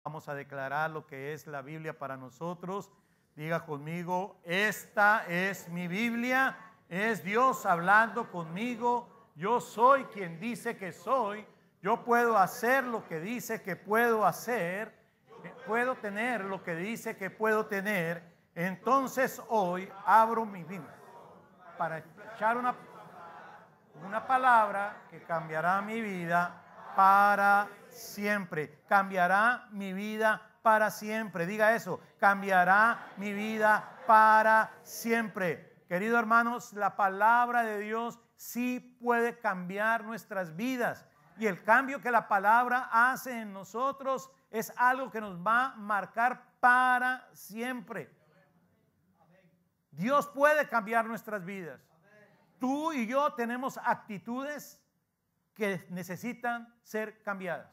Vamos a declarar lo que es la Biblia para nosotros. Diga conmigo, esta es mi Biblia, es Dios hablando conmigo. Yo soy quien dice que soy. Yo puedo hacer lo que dice que puedo hacer. Puedo tener lo que dice que puedo tener. Entonces hoy abro mi Biblia para echar una palabra que cambiará mi vida para siempre. Cambiará mi vida para siempre. Diga eso, cambiará mi vida para siempre. Queridos hermanos, la palabra de Dios sí puede cambiar nuestras vidas. Y el cambio que la palabra hace en nosotros es algo que nos va a marcar para siempre. Dios puede cambiar nuestras vidas. Tú y yo tenemos actitudes que necesitan ser cambiadas.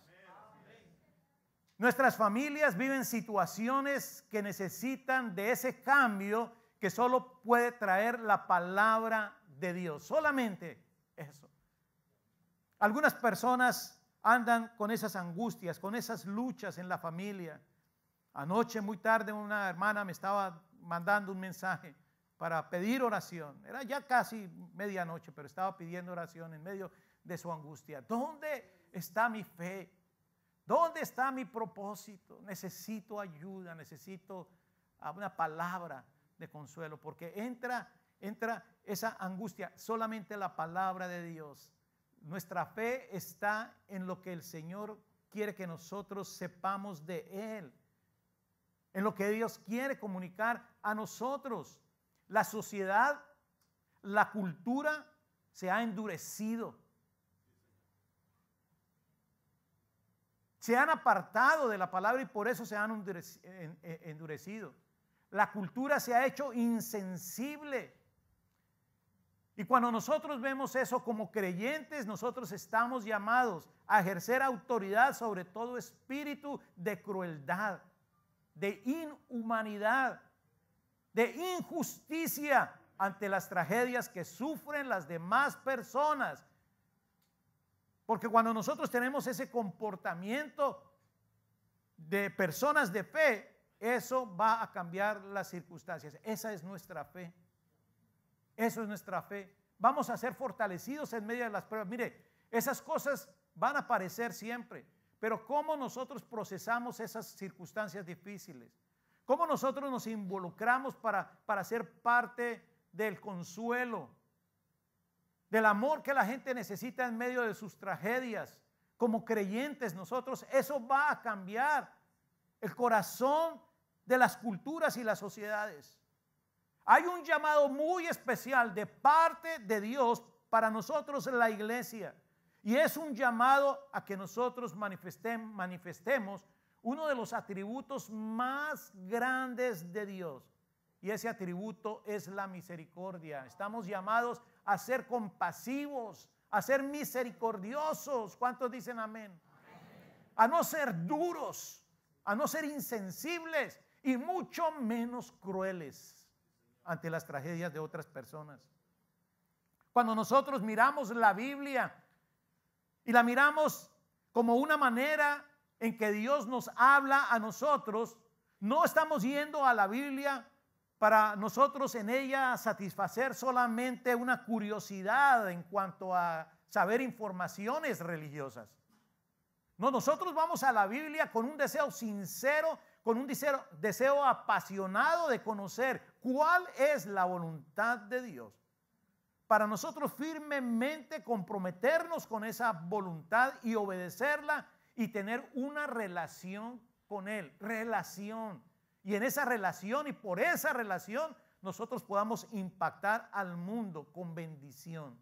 Nuestras familias viven situaciones que necesitan de ese cambio que solo puede traer la palabra de Dios. Solamente eso. Algunas personas andan con esas angustias, con esas luchas en la familia. Anoche muy tarde una hermana me estaba mandando un mensaje para pedir oración. Era ya casi medianoche, pero estaba pidiendo oración en medio de su angustia. ¿Dónde está mi fe? ¿Dónde está mi propósito? Necesito ayuda, necesito una palabra de consuelo, porque entra esa angustia. Solamente la palabra de Dios. Nuestra fe está en lo que el Señor quiere que nosotros sepamos de Él, en lo que Dios quiere comunicar a nosotros. La sociedad, la cultura se ha endurecido. Se han apartado de la palabra y por eso se han endurecido. La cultura se ha hecho insensible. Y cuando nosotros vemos eso como creyentes, nosotros estamos llamados a ejercer autoridad sobre todo espíritu de crueldad, de inhumanidad, de injusticia ante las tragedias que sufren las demás personas. Porque cuando nosotros tenemos ese comportamiento de personas de fe, eso va a cambiar las circunstancias. Esa es nuestra fe. Eso es nuestra fe. Vamos a ser fortalecidos en medio de las pruebas. Mire, esas cosas van a aparecer siempre, pero ¿cómo nosotros procesamos esas circunstancias difíciles? ¿Cómo nosotros nos involucramos para ser parte del consuelo, del amor que la gente necesita en medio de sus tragedias? Como creyentes nosotros, eso va a cambiar el corazón de las culturas y las sociedades. Hay un llamado muy especial de parte de Dios para nosotros en la iglesia. Y es un llamado a que nosotros manifestemos uno de los atributos más grandes de Dios. Y ese atributo es la misericordia. Estamos llamados a ser compasivos, a ser misericordiosos. ¿Cuántos dicen amén? A no ser duros, a no ser insensibles y mucho menos crueles ante las tragedias de otras personas. Cuando nosotros miramos la Biblia y la miramos como una manera en que Dios nos habla a nosotros, no estamos yendo a la Biblia para nosotros en ella satisfacer solamente una curiosidad en cuanto a saber informaciones religiosas. No, nosotros vamos a la Biblia con un deseo sincero, con un deseo apasionado de conocer cuál es la voluntad de Dios. Para nosotros firmemente comprometernos con esa voluntad y obedecerla y tener una relación con Él. Relación. Y en esa relación y por esa relación nosotros podamos impactar al mundo con bendición.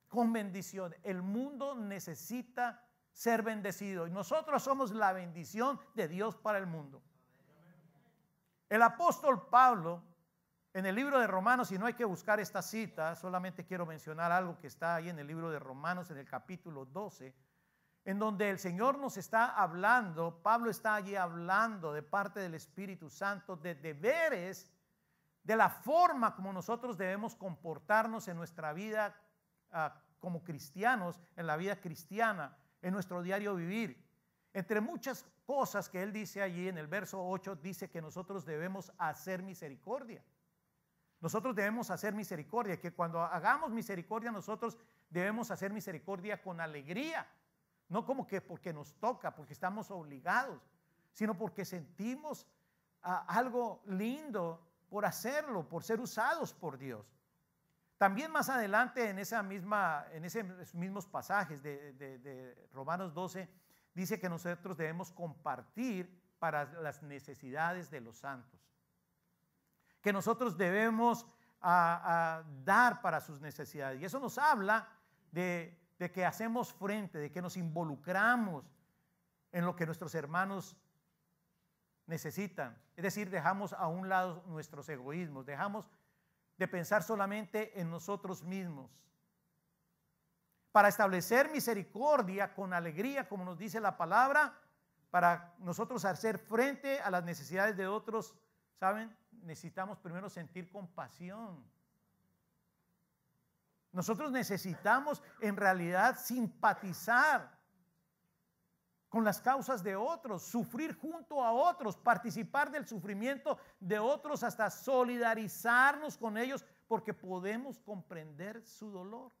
Con bendición. El mundo necesita ser bendecido y nosotros somos la bendición de Dios para el mundo. El apóstol Pablo en el libro de Romanos, y no hay que buscar esta cita, solamente quiero mencionar algo que está ahí en el libro de Romanos en el capítulo 12, en donde el Señor nos está hablando, Pablo está allí hablando de parte del Espíritu Santo de deberes, de la forma como nosotros debemos comportarnos en nuestra vida como cristianos, en la vida cristiana, en nuestro diario vivir. Entre muchas cosas que él dice allí en el verso 8, dice que nosotros debemos hacer misericordia. Nosotros debemos hacer misericordia, que cuando hagamos misericordia nosotros debemos hacer misericordia con alegría. No como que porque nos toca, porque estamos obligados, sino porque sentimos algo lindo por hacerlo, por ser usados por Dios. También más adelante en esos mismos pasajes de Romanos 12, dice que nosotros debemos compartir para las necesidades de los santos. Que nosotros debemos dar para sus necesidades. Y eso nos habla de que hacemos frente, de que nos involucramos en lo que nuestros hermanos necesitan. Es decir, dejamos a un lado nuestros egoísmos, dejamos de pensar solamente en nosotros mismos. Para establecer misericordia con alegría, como nos dice la palabra, para nosotros hacer frente a las necesidades de otros, ¿saben? Necesitamos primero sentir compasión. Nosotros necesitamos en realidad simpatizar con las causas de otros, sufrir junto a otros, participar del sufrimiento de otros, hasta solidarizarnos con ellos, porque podemos comprender su dolor.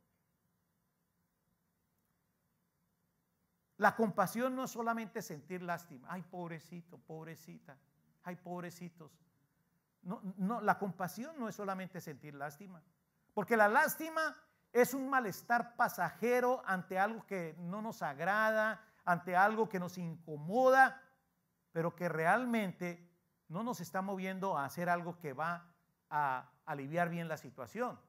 La compasión no es solamente sentir lástima. Ay, pobrecito, pobrecita. Ay, pobrecitos. No, la compasión no es solamente sentir lástima, porque la lástima es un malestar pasajero ante algo que no nos agrada, ante algo que nos incomoda, pero que realmente no nos está moviendo a hacer algo que va a aliviar bien la situación.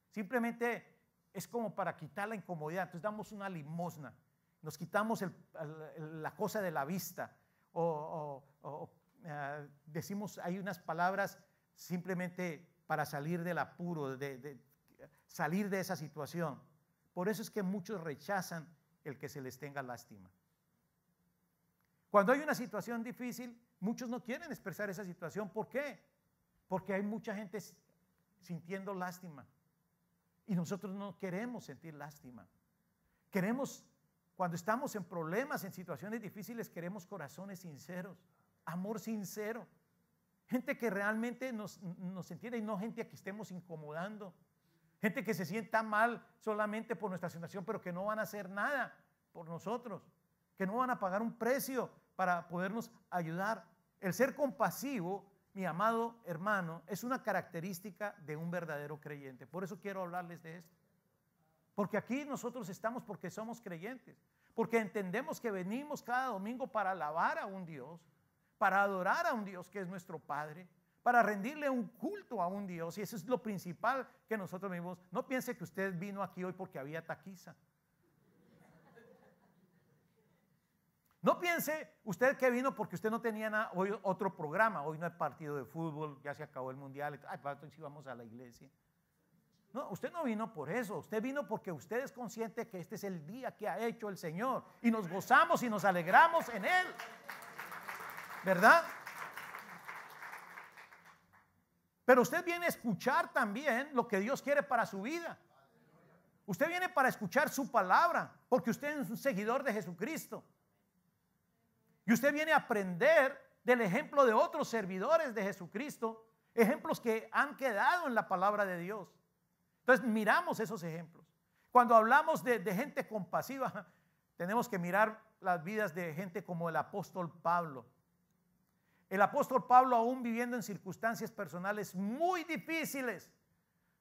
Simplemente es como para quitar la incomodidad. Entonces damos una limosna, nos quitamos la cosa de la vista, decimos, hay unas palabras simplemente para salir del apuro, de salir de esa situación. Por eso es que muchos rechazan el que se les tenga lástima. Cuando hay una situación difícil, muchos no quieren expresar esa situación. ¿Por qué? Porque hay mucha gente sintiendo lástima. Y nosotros no queremos sentir lástima. Queremos, cuando estamos en problemas, en situaciones difíciles, queremos corazones sinceros, amor sincero. Gente que realmente nos entiende y no gente a que estemos incomodando. Gente que se sienta mal solamente por nuestra situación, pero que no van a hacer nada por nosotros, que no van a pagar un precio para podernos ayudar. El ser compasivo, mi amado hermano, es una característica de un verdadero creyente. Por eso quiero hablarles de esto. Porque aquí nosotros estamos porque somos creyentes, porque entendemos que venimos cada domingo para alabar a un Dios, para adorar a un Dios que es nuestro Padre, para rendirle un culto a un Dios, y eso es lo principal que nosotros vivimos. No piense que usted vino aquí hoy porque había taquiza. No piense usted que vino porque usted no tenía nada, hoy otro programa, hoy no hay partido de fútbol, ya se acabó el mundial, ay, para entonces íbamos a la iglesia. No, usted no vino por eso, usted vino porque usted es consciente que este es el día que ha hecho el Señor y nos gozamos y nos alegramos en Él, ¿verdad? Pero usted viene a escuchar también lo que Dios quiere para su vida. Usted viene para escuchar su palabra, porque usted es un seguidor de Jesucristo. Y usted viene a aprender del ejemplo de otros servidores de Jesucristo, ejemplos que han quedado en la palabra de Dios. Entonces miramos esos ejemplos. Cuando hablamos de gente compasiva, tenemos que mirar las vidas de gente como el apóstol Pablo. El apóstol Pablo, aún viviendo en circunstancias personales muy difíciles,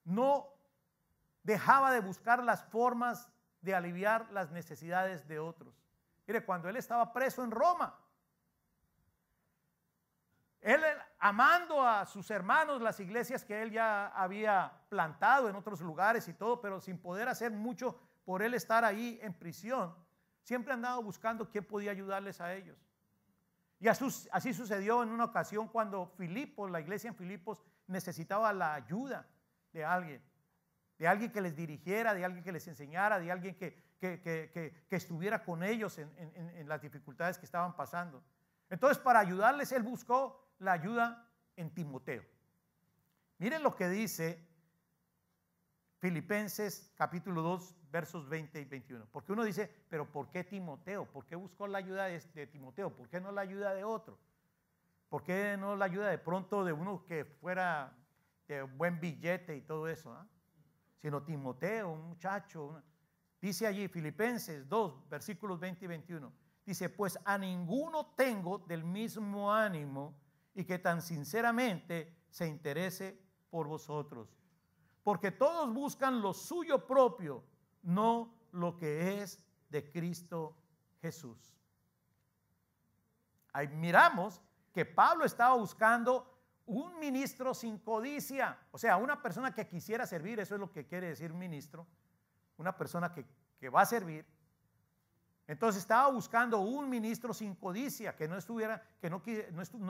no dejaba de buscar las formas de aliviar las necesidades de otros. Mire, cuando él estaba preso en Roma, él amando a sus hermanos, las iglesias que él ya había plantado en otros lugares y todo, pero sin poder hacer mucho por él estar ahí en prisión, siempre andaba buscando quién podía ayudarles a ellos. Y así sucedió en una ocasión cuando Filipos, la iglesia en Filipos, necesitaba la ayuda de alguien que les dirigiera, de alguien que les enseñara, de alguien que estuviera con ellos en las dificultades que estaban pasando. Entonces, para ayudarles, él buscó la ayuda en Timoteo. Miren lo que dice Filipenses capítulo 2, versos 20 y 21. Porque uno dice, pero ¿por qué Timoteo? ¿Por qué buscó la ayuda de Timoteo? ¿Por qué no la ayuda de otro? ¿Por qué no la ayuda de pronto de uno que fuera de buen billete y todo eso? Sino Timoteo, un muchacho. Dice allí, Filipenses 2, versículos 20 y 21. Dice, pues a ninguno tengo del mismo ánimo y que tan sinceramente se interese por vosotros. Porque todos buscan lo suyo propio, no lo que es de Cristo Jesús. Ahí miramos que Pablo estaba buscando un ministro sin codicia, o sea, una persona que quisiera servir, eso es lo que quiere decir ministro, una persona que va a servir. Entonces estaba buscando un ministro sin codicia, que no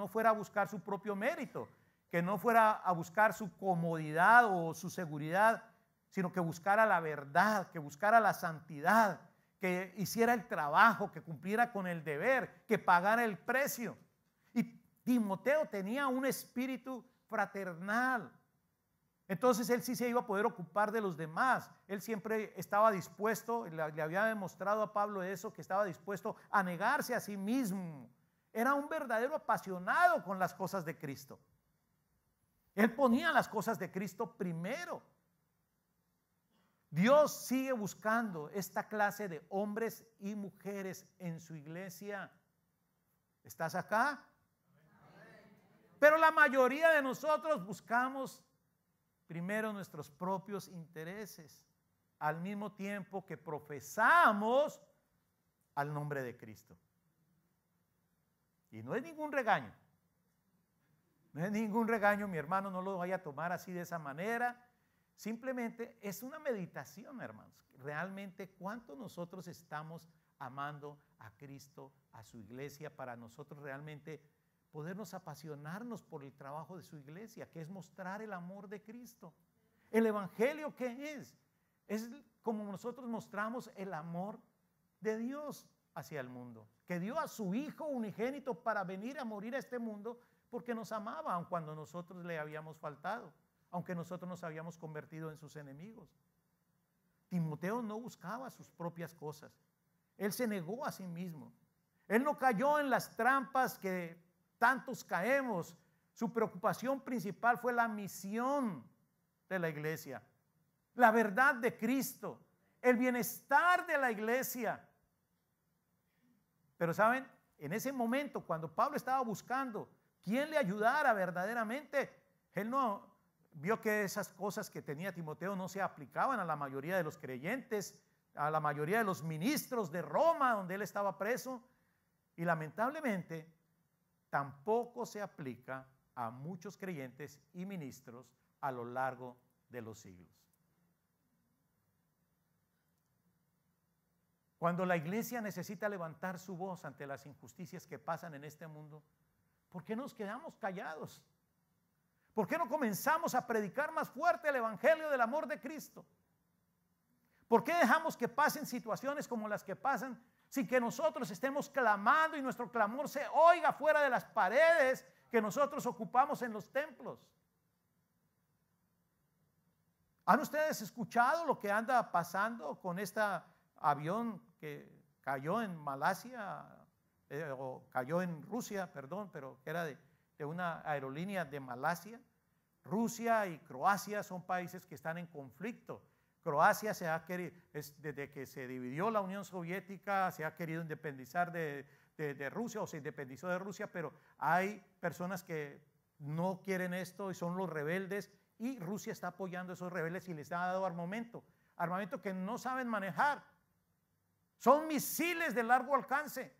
fuera a buscar su propio mérito, que no fuera a buscar su comodidad o su seguridad, sino que buscara la verdad, que buscara la santidad, que hiciera el trabajo, que cumpliera con el deber, que pagara el precio. Y Timoteo tenía un espíritu fraternal. Entonces él sí se iba a poder ocupar de los demás. Él siempre estaba dispuesto, le había demostrado a Pablo eso, que estaba dispuesto a negarse a sí mismo. Era un verdadero apasionado con las cosas de Cristo. Él ponía las cosas de Cristo primero. Dios sigue buscando esta clase de hombres y mujeres en su iglesia. ¿Estás acá? Pero la mayoría de nosotros buscamos primero nuestros propios intereses, al mismo tiempo que profesamos al nombre de Cristo. Y no es ningún regaño. No es ningún regaño, mi hermano, no lo vaya a tomar así de esa manera. Simplemente es una meditación, hermanos. Realmente, ¿cuánto nosotros estamos amando a Cristo, a su iglesia, para nosotros realmente podernos apasionarnos por el trabajo de su iglesia, que es mostrar el amor de Cristo? El evangelio, ¿qué es? Es como nosotros mostramos el amor de Dios hacia el mundo, que dio a su Hijo unigénito para venir a morir a este mundo porque nos amaba, aun cuando nosotros le habíamos faltado, aunque nosotros nos habíamos convertido en sus enemigos. Timoteo no buscaba sus propias cosas. Él se negó a sí mismo. Él no cayó en las trampas que tantos caemos. Su preocupación principal fue la misión de la iglesia, la verdad de Cristo, el bienestar de la iglesia. Pero saben, en ese momento cuando Pablo estaba buscando quién le ayudara verdaderamente, él no vio que esas cosas que tenía Timoteo no se aplicaban a la mayoría de los creyentes, a la mayoría de los ministros de Roma donde él estaba preso, y lamentablemente tampoco se aplica a muchos creyentes y ministros a lo largo de los siglos. Cuando la iglesia necesita levantar su voz ante las injusticias que pasan en este mundo, ¿por qué nos quedamos callados? ¿Por qué no comenzamos a predicar más fuerte el evangelio del amor de Cristo? ¿Por qué dejamos que pasen situaciones como las que pasan sin que nosotros estemos clamando y nuestro clamor se oiga fuera de las paredes que nosotros ocupamos en los templos? ¿Han ustedes escuchado lo que anda pasando con este avión que cayó en Malasia, o cayó en Rusia, perdón, pero que era de una aerolínea de Malasia? Rusia y Croacia son países que están en conflicto. Croacia desde que se dividió la Unión Soviética, se ha querido independizar de Rusia, o se independizó de Rusia, pero hay personas que no quieren esto y son los rebeldes, y Rusia está apoyando a esos rebeldes y les ha dado armamento que no saben manejar. Son misiles de largo alcance.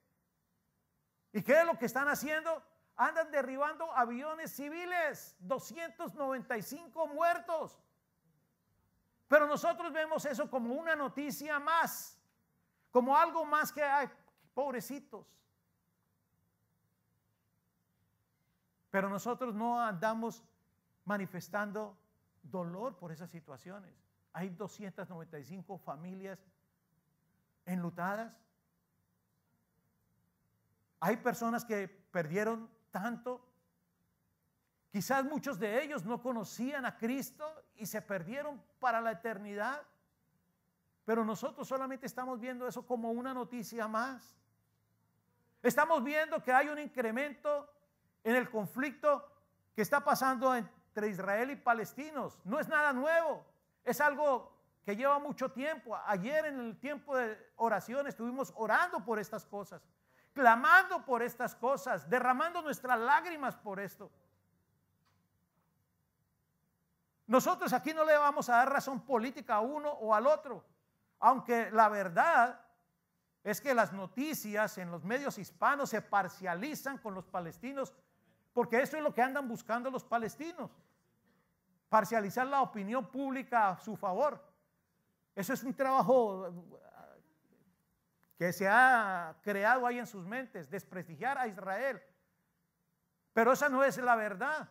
¿Y qué es lo que están haciendo? Andan derribando aviones civiles, 295 muertos. Pero nosotros vemos eso como una noticia más, como algo más que, ay, pobrecitos. Pero nosotros no andamos manifestando dolor por esas situaciones. Hay 295 familias enlutadas. Hay personas que perdieron tanto. Quizás muchos de ellos no conocían a Cristo y se perdieron para la eternidad. Pero nosotros solamente estamos viendo eso como una noticia más. Estamos viendo que hay un incremento en el conflicto que está pasando entre Israel y palestinos. No es nada nuevo, es algo que lleva mucho tiempo. Ayer en el tiempo de oración estuvimos orando por estas cosas, clamando por estas cosas, derramando nuestras lágrimas por esto. Nosotros aquí no le vamos a dar razón política a uno o al otro, aunque la verdad es que las noticias en los medios hispanos se parcializan con los palestinos, porque eso es lo que andan buscando los palestinos, parcializar la opinión pública a su favor. Eso es un trabajo que se ha creado ahí en sus mentes, desprestigiar a Israel. Pero esa no es la verdad.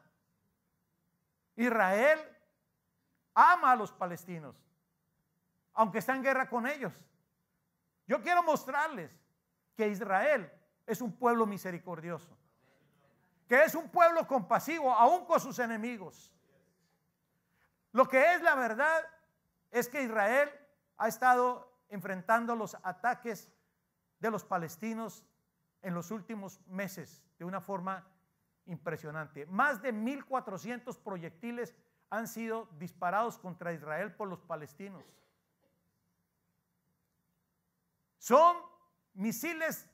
Israel ama a los palestinos, aunque está en guerra con ellos. Yo quiero mostrarles que Israel es un pueblo misericordioso, que es un pueblo compasivo aún con sus enemigos. Lo que es la verdad es que Israel ha estado enfrentando los ataques de los palestinos en los últimos meses de una forma impresionante. Más de 1,400 proyectiles han sido disparados contra Israel por los palestinos. Son misiles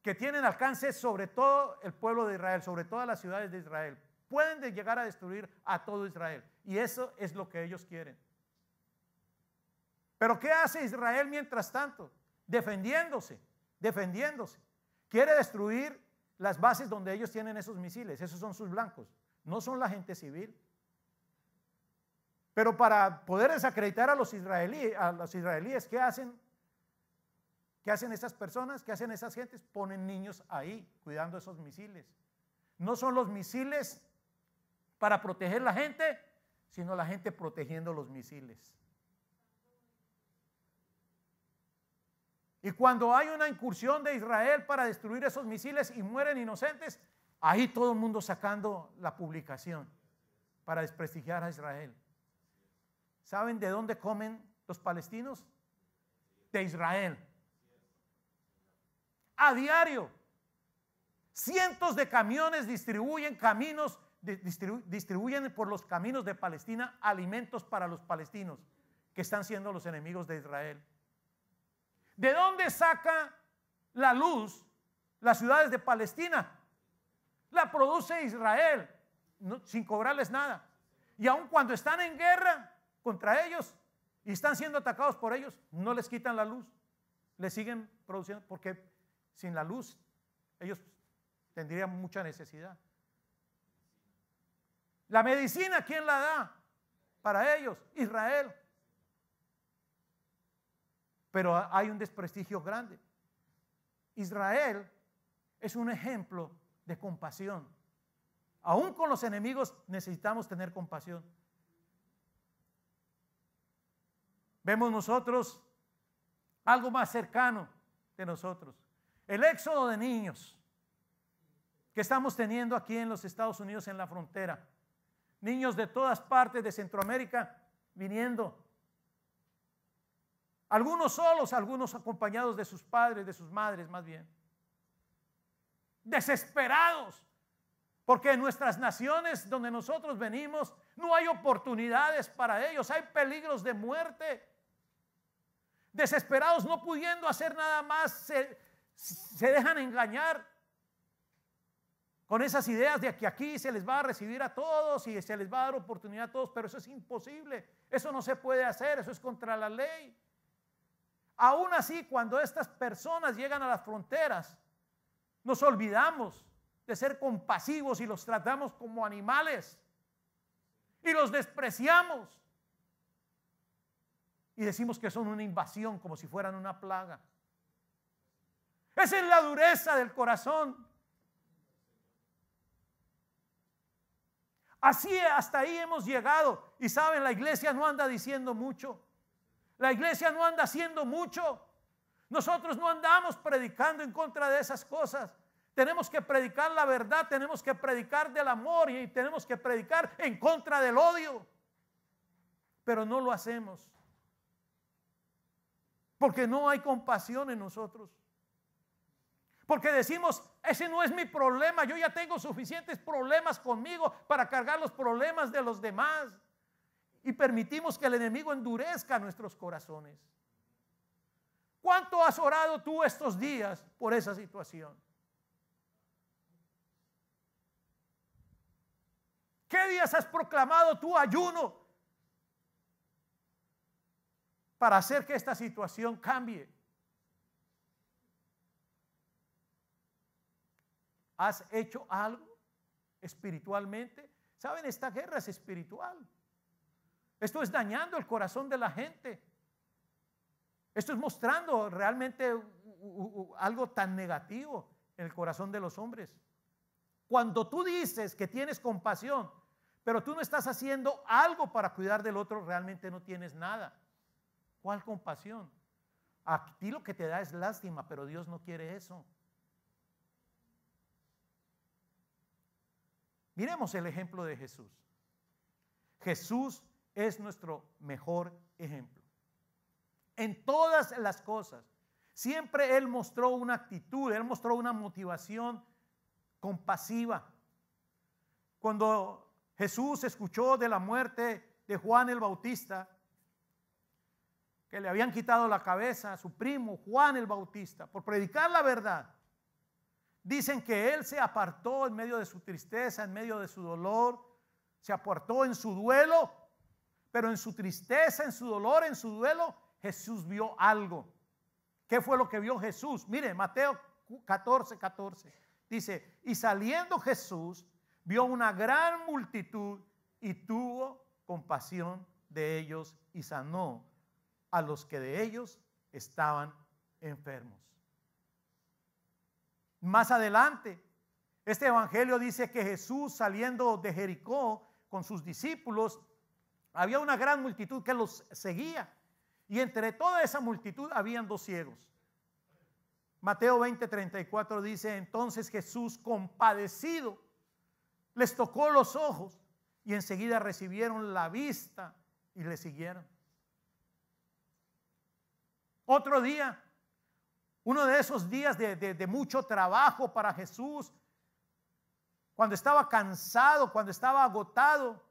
que tienen alcance sobre todo el pueblo de Israel, sobre todas las ciudades de Israel. Pueden llegar a destruir a todo Israel, y eso es lo que ellos quieren. Pero ¿qué hace Israel mientras tanto? Defendiéndose. Quiere destruir las bases donde ellos tienen esos misiles. Esos son sus blancos, no son la gente civil. Pero para poder desacreditar a los israelíes, ¿qué hacen? ¿Qué hacen esas personas? ¿Qué hacen esas gentes? Ponen niños ahí cuidando esos misiles. No son los misiles para proteger la gente, sino la gente protegiendo los misiles. Y cuando hay una incursión de Israel para destruir esos misiles y mueren inocentes, ahí todo el mundo sacando la publicación para desprestigiar a Israel. ¿Saben de dónde comen los palestinos? De Israel. A diario, cientos de camiones distribuyen por los caminos de Palestina alimentos para los palestinos que están siendo los enemigos de Israel. ¿De dónde saca la luz las ciudades de Palestina? La produce Israel, sin cobrarles nada. Y aun cuando están en guerra contra ellos y están siendo atacados por ellos, no les quitan la luz, les siguen produciendo, porque sin la luz ellos tendrían mucha necesidad. La medicina, ¿quién la da? Para ellos, Israel. Pero hay un desprestigio grande. Israel es un ejemplo de compasión. Aún con los enemigos necesitamos tener compasión. Vemos nosotros algo más cercano de nosotros. El éxodo de niños que estamos teniendo aquí en los Estados Unidos en la frontera. Niños de todas partes de Centroamérica viniendo. Algunos solos, algunos acompañados de sus padres, de sus madres más bien. Desesperados, porque en nuestras naciones donde nosotros venimos no hay oportunidades para ellos, hay peligros de muerte. Desesperados, no pudiendo hacer nada más, se dejan engañar con esas ideas de que aquí se les va a recibir a todos y se les va a dar oportunidad a todos, pero eso es imposible, eso no se puede hacer, eso es contra la ley. Aún así, cuando estas personas llegan a las fronteras, nos olvidamos de ser compasivos y los tratamos como animales y los despreciamos y decimos que son una invasión como si fueran una plaga. Esa es la dureza del corazón. Así hasta ahí hemos llegado. Y saben, la iglesia no anda diciendo mucho. La iglesia no anda haciendo mucho. Nosotros no andamos predicando en contra de esas cosas. Tenemos que predicar la verdad, tenemos que predicar del amor y tenemos que predicar en contra del odio. Pero no lo hacemos. Porque no hay compasión en nosotros. Porque decimos, ese no es mi problema, yo ya tengo suficientes problemas conmigo para cargar los problemas de los demás. Y permitimos que el enemigo endurezca nuestros corazones. ¿Cuánto has orado tú estos días por esa situación? ¿Qué días has proclamado tu ayuno para hacer que esta situación cambie? ¿Has hecho algo espiritualmente? ¿Saben? Esta guerra es espiritual. Esto es dañando el corazón de la gente. Esto es mostrando realmente algo tan negativo en el corazón de los hombres. Cuando tú dices que tienes compasión, pero tú no estás haciendo algo para cuidar del otro, realmente no tienes nada. ¿Cuál compasión? A ti lo que te da es lástima, pero Dios no quiere eso. Miremos el ejemplo de Jesús. Jesús es nuestro mejor ejemplo. En todas las cosas, siempre Él mostró una actitud, Él mostró una motivación compasiva. Cuando Jesús escuchó de la muerte de Juan el Bautista, que le habían quitado la cabeza a su primo Juan el Bautista por predicar la verdad, dicen que Él se apartó en medio de su tristeza, en medio de su dolor, se apartó en su duelo, pero en su tristeza, en su dolor, en su duelo, Jesús vio algo. ¿Qué fue lo que vio Jesús? Mire, Mateo 14:14 dice, y saliendo Jesús, vio una gran multitud y tuvo compasión de ellos y sanó a los que de ellos estaban enfermos. Más adelante, este evangelio dice que Jesús, saliendo de Jericó con sus discípulos, había una gran multitud que los seguía. Y entre toda esa multitud habían dos ciegos. Mateo 20:34 dice, entonces Jesús, compadecido, les tocó los ojos y enseguida recibieron la vista y le siguieron. Otro día, uno de esos días de mucho trabajo para Jesús, cuando estaba cansado, cuando estaba agotado,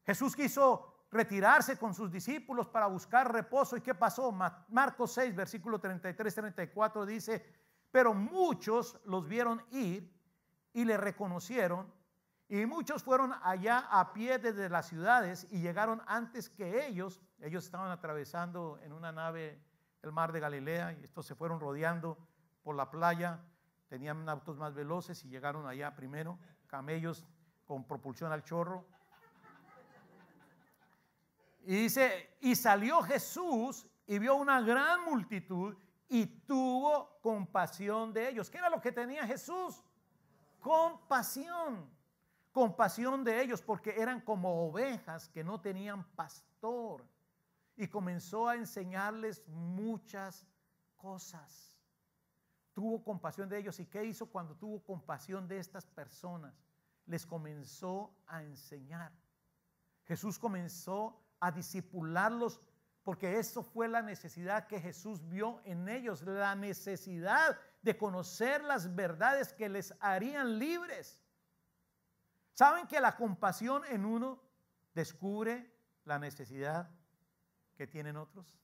Jesús quiso retirarse con sus discípulos para buscar reposo. ¿Y qué pasó? Marcos 6, versículo 33-34 dice, pero muchos los vieron ir y le reconocieron, y muchos fueron allá a pie desde las ciudades y llegaron antes que ellos. Ellos estaban atravesando en una nave el mar de Galilea y estos se fueron rodeando por la playa, tenían autos más veloces y llegaron allá primero, camellos con propulsión al chorro. Y dice, y salió Jesús y vio una gran multitud y tuvo compasión de ellos. ¿Qué era lo que tenía Jesús? Compasión. Compasión de ellos porque eran como ovejas que no tenían pastor. Y comenzó a enseñarles muchas cosas. Tuvo compasión de ellos. ¿Y qué hizo cuando tuvo compasión de estas personas? Les comenzó a enseñar. Jesús comenzó a discipularlos porque eso fue la necesidad que Jesús vio en ellos, la necesidad de conocer las verdades que les harían libres. ¿Saben que la compasión en uno descubre la necesidad que tienen otros?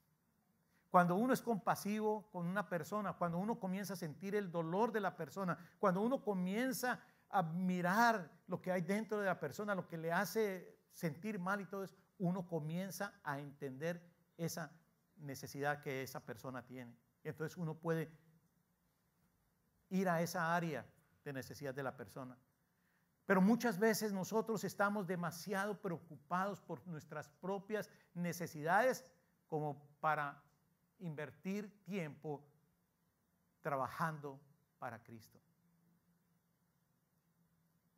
Cuando uno es compasivo con una persona, cuando uno comienza a sentir el dolor de la persona, cuando uno comienza a mirar lo que hay dentro de la persona, lo que le hace sentir mal y todo eso, uno comienza a entender esa necesidad que esa persona tiene. Y entonces uno puede ir a esa área de necesidad de la persona. Pero muchas veces nosotros estamos demasiado preocupados por nuestras propias necesidades como para invertir tiempo trabajando para Cristo.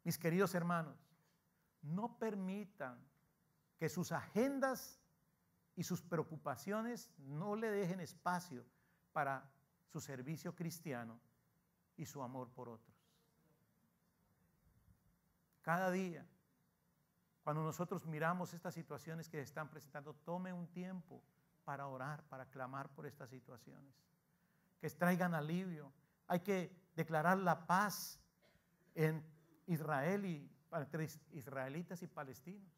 Mis queridos hermanos, no permitan que sus agendas y sus preocupaciones no le dejen espacio para su servicio cristiano y su amor por otros. Cada día, cuando nosotros miramos estas situaciones que se están presentando, tome un tiempo para orar, para clamar por estas situaciones, que traigan alivio. Hay que declarar la paz en Israel y entre israelitas y palestinos.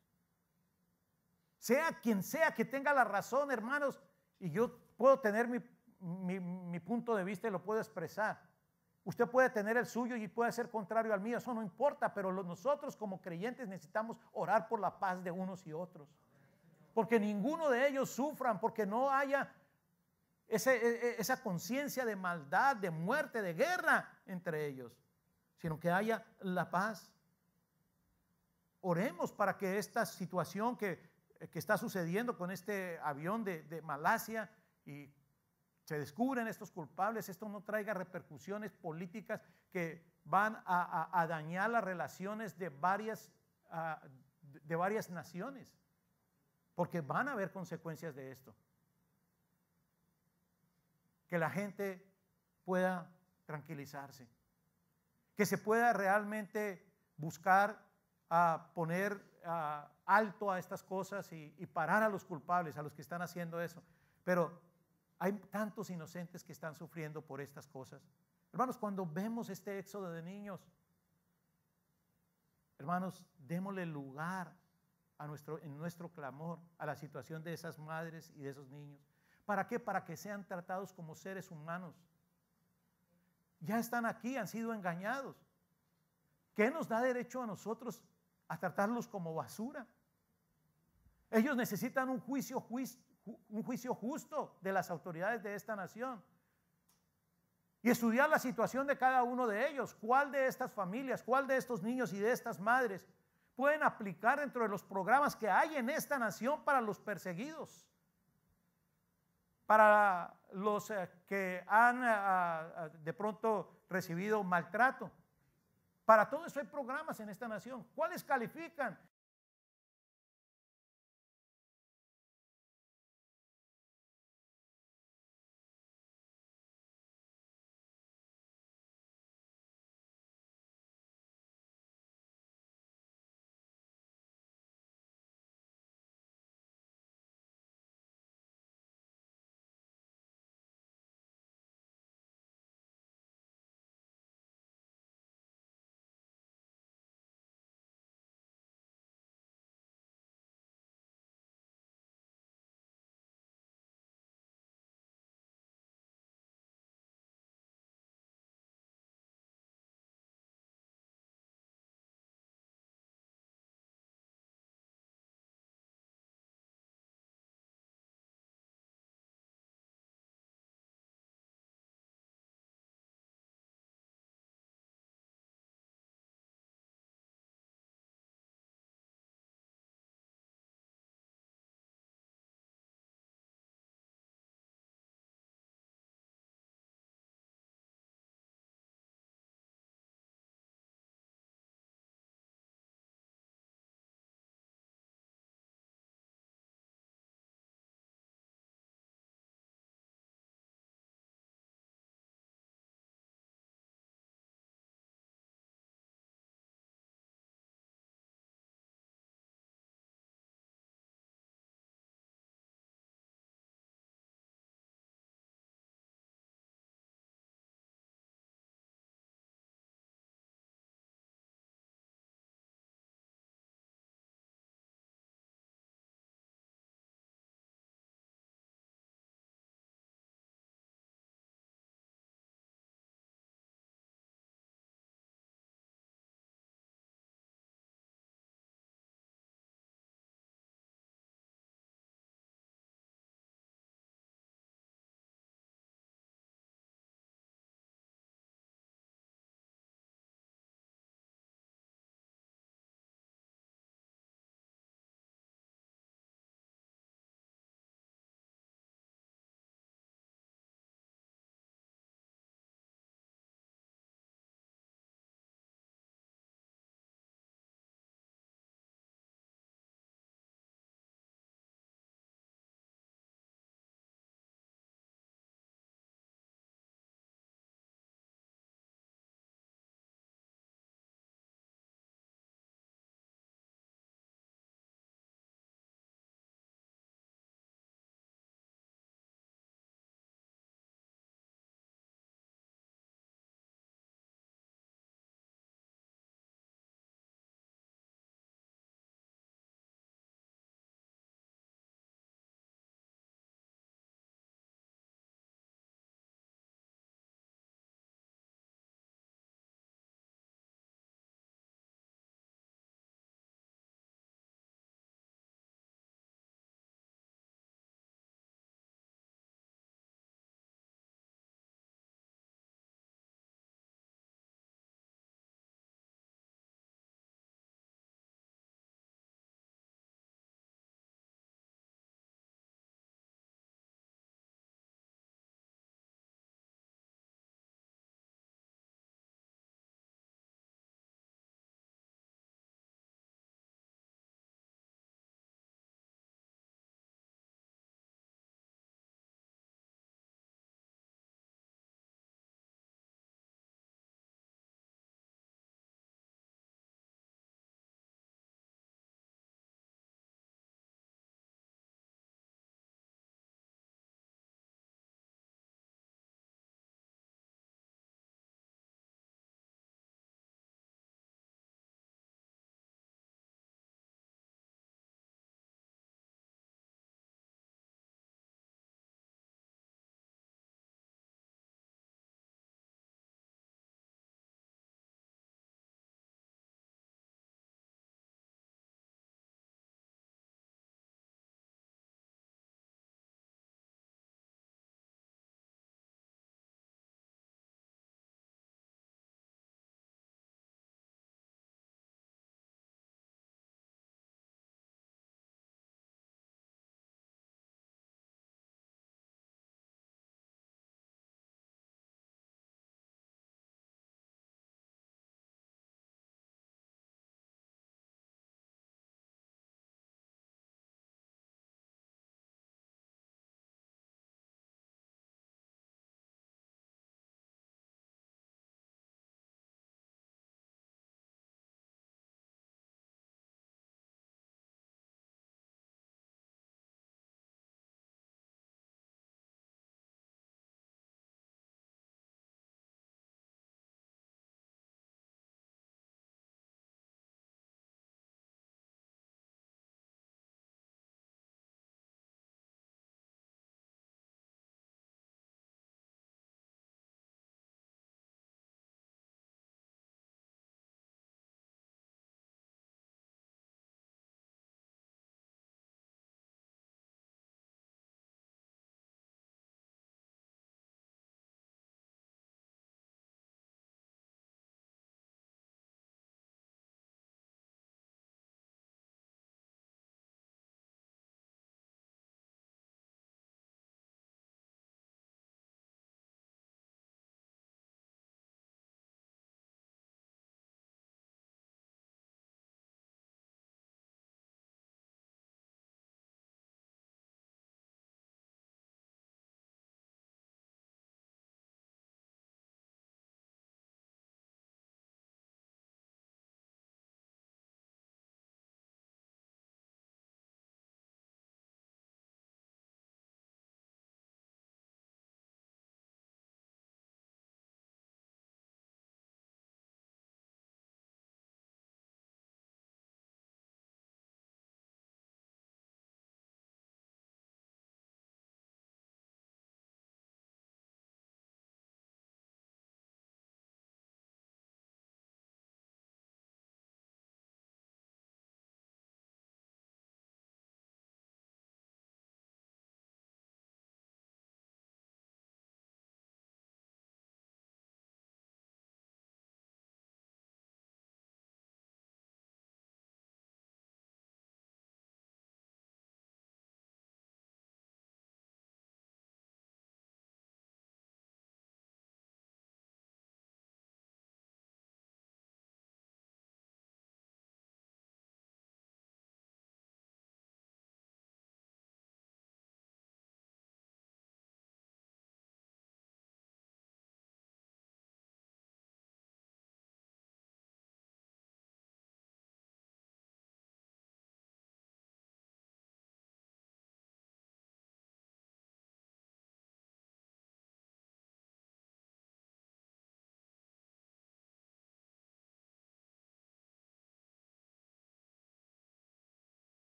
Sea quien sea que tenga la razón, hermanos, y yo puedo tener mi punto de vista y lo puedo expresar. Usted puede tener el suyo y puede ser contrario al mío, eso no importa, pero nosotros como creyentes necesitamos orar por la paz de unos y otros. Porque ninguno de ellos sufran, porque no haya esa conciencia de maldad, de muerte, de guerra entre ellos, sino que haya la paz. Oremos para que esta situación que está sucediendo con este avión de Malasia y se descubren estos culpables, esto no traiga repercusiones políticas que van a dañar las relaciones de varias naciones, porque van a haber consecuencias de esto. Que la gente pueda tranquilizarse, que se pueda realmente buscar poner alto a estas cosas y parar a los culpables, a los que están haciendo eso. Pero hay tantos inocentes que están sufriendo por estas cosas. Hermanos, cuando vemos este éxodo de niños, hermanos, démosle lugar en nuestro clamor a la situación de esas madres y de esos niños. ¿Para qué? Para que sean tratados como seres humanos. Ya están aquí, han sido engañados. ¿Qué nos da derecho a nosotros a tratarlos como basura? Ellos necesitan un juicio justo de las autoridades de esta nación y estudiar la situación de cada uno de ellos. ¿Cuál de estas familias, cuál de estos niños y de estas madres pueden aplicar dentro de los programas que hay en esta nación para los perseguidos, para los que han de pronto recibido maltrato? Para todo eso hay programas en esta nación. ¿Cuáles califican?